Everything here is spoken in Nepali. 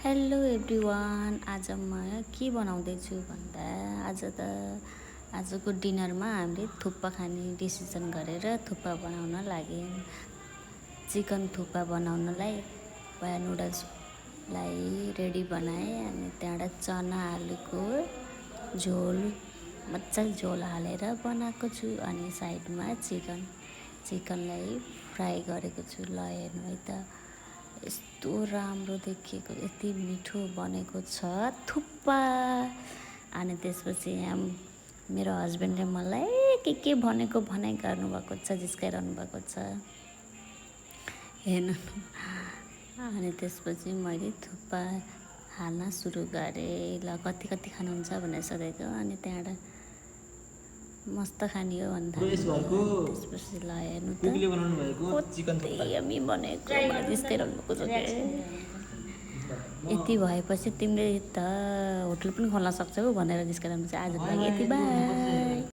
हेलो एभ्रिवान, आज म के बनाउँदैछु भन्दा आजको डिनरमा हामीले थुक्पा खाने डिसिसन गरेर थुक्पा बनाउन लाग्यौँ। चिकन थुक्पा बनाउनलाई पहिला नुडल्सलाई रेडी बनाएँ अनि त्यहाँबाट चना आलुको झोल मजाले झोल हालेर बनाएको छु। अनि साइडमा चिकनलाई फ्राई गरेको छु। ल हेर्नु है त, यस्तो राम्रो देखिएको, यति मिठो बनेको छ थुक्पा। अनि त्यसपछि यहाँ मेरो हस्बेन्डले मलाई के भनेको भनाइ गर्नुभएको छ, जिस्काइरहनु भएको छ हेर्नु। अनि त्यसपछि मैले थुक्पा हाल्न सुरु गरेँ। ल कति खानुहुन्छ भनेर सोधेको। अनि त्यहाँबाट मस्त खाने हो भन्दा त्यसपछि ल हेर्नु त कति यम्मी बनेको, मलाई जिस्काइरहनु भएको छ के। यति भएपछि तिमीले त होटल पनि खोल्न सक्छौ भनेर जिस्काइरहनु छ। आजको लागि यति, बाई।